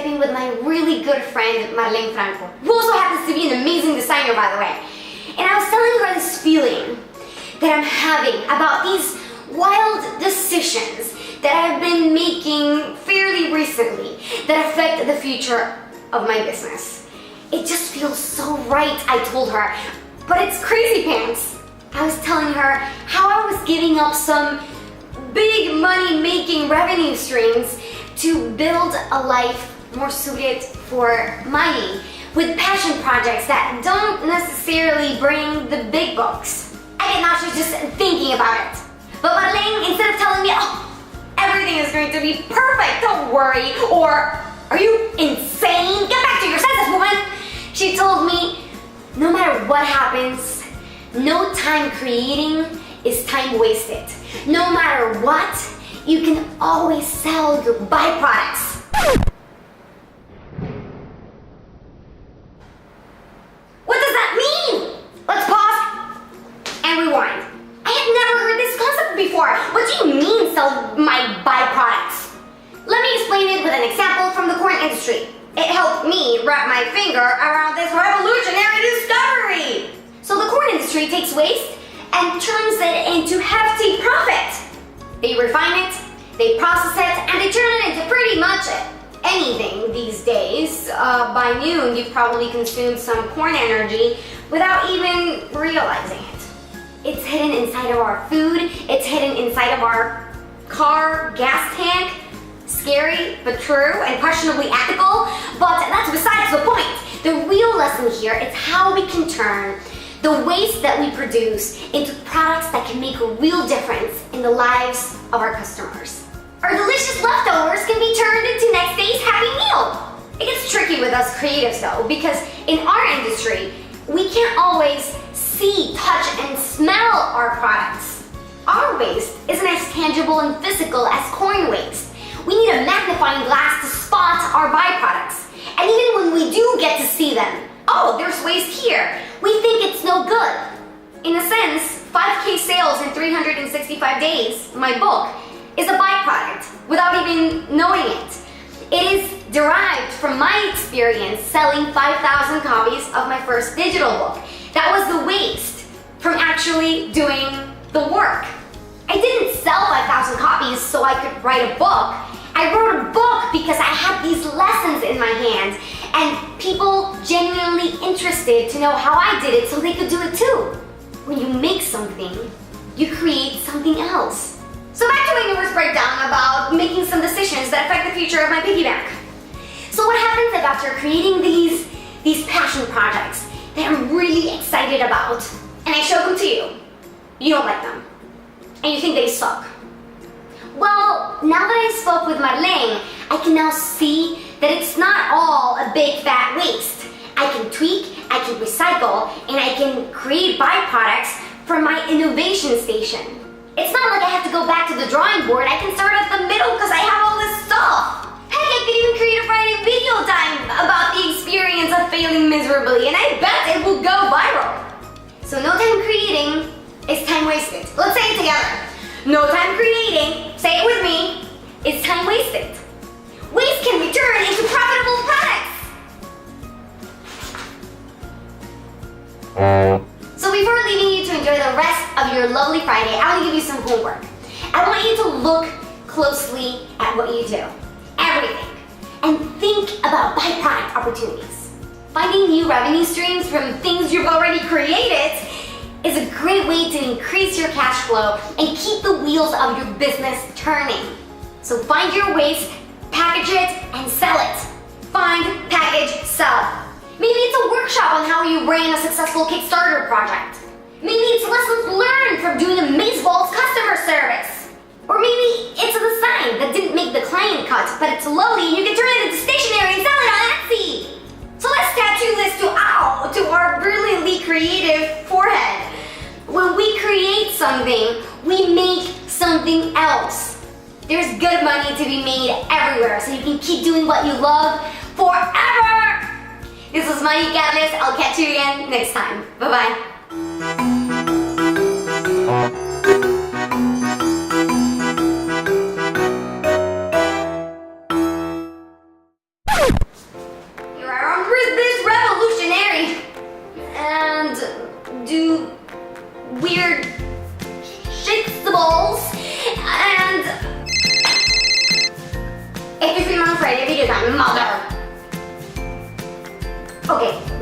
prototyping with my really good friend Marlene Franco, who also happens to be an amazing designer, by the way. And I was telling her this feeling that I'm having about these wild decisions that I've been making fairly recently that affect the future of my business. It just feels so right, I told her, but it's crazy pants. I was telling her how I was giving up some big money-making revenue streams to build a life more suited for Mayi, with passion projects that don't necessarily bring the big bucks. I get nauseous just thinking about it. But Marlene, instead of telling me, oh, everything is going to be perfect, don't worry, or are you insane? Get back to your senses, woman! She told me, no matter what happens, no time creating is time wasted. No matter what, you can always sell your byproducts. What does that mean? Let's pause and rewind. I had never heard this concept before. What do you mean, sell my byproducts? Let me explain it with an example from the corn industry. It helped me wrap my finger around this revolutionary discovery. So the corn industry takes waste and turns it into hefty profit. They refine it, they process it, and they turn it into pretty much anything these days. By noon, you've probably consumed some corn energy without even realizing it. It's hidden inside of our food, it's hidden inside of our car gas tank. Scary, but true, and questionably ethical, but that's besides the point. The real lesson here is how we can turn the waste that we produce into products that can make a real difference in the lives of our customers. Our delicious leftovers can be turned into next day's happy meal. It gets tricky with us creatives though, because in our industry, we can't always see, touch, and smell our products. Our waste isn't as tangible and physical as corn waste. We need a magnifying glass to spot our byproducts. And even when we do get to see them, oh, there's waste here, we think it's no good. In a sense, 5K sales in 365 days, my book, is a byproduct without even knowing it. It is derived from my experience selling 5,000 copies of my first digital book. That was the waste from actually doing the work. I didn't sell 5,000 copies so I could write a book. I wrote a book because I had these lessons in my hand and people genuinely interested to know how I did it so they could do it too. When you make something, you create something else. So back to my numerous breakdown about making some decisions that affect the future of my piggy bank. So what happens if after creating these passion projects that I'm really excited about, and I show them to you, you don't like them, and you think they suck? Well, now that I spoke with Marlene, I can now see that it's not all a big fat waste. I can tweak, I can recycle, and I can create byproducts from my innovation station. It's not like I have to go back to the drawing board. I can start at the middle because I have all this stuff. Heck, I could even create a Friday video time about the experience of failing miserably, and I bet it will go viral. So no time creating is time wasted. Let's say it together. No time creating, say it with me, is time wasted. Waste can be turned into profitable products. So before leaving you to enjoy the rest of your lovely Friday, I want to give you some homework. I want you to look closely at what you do, everything, and think about byproduct opportunities. Finding new revenue streams from things you've already created is a great way to increase your cash flow and keep the wheels of your business turning. So find your waste, package it, and sell it. Find, package, sell. Maybe it's a workshop on how you ran a successful Kickstarter project. Maybe it's lessons learned from doing Amazeballs customer service. Or maybe it's a design that didn't make the client cut, but it's lovely and you can turn it into stationery and sell it on Etsy. So let's tattoo this to our brilliantly creative forehead. When we create something, we make something else. There's good money to be made everywhere, so you can keep doing what you love forever. This is Mayi Carles. I'll catch you again next time. Bye-bye. try to do that, mother. Okay,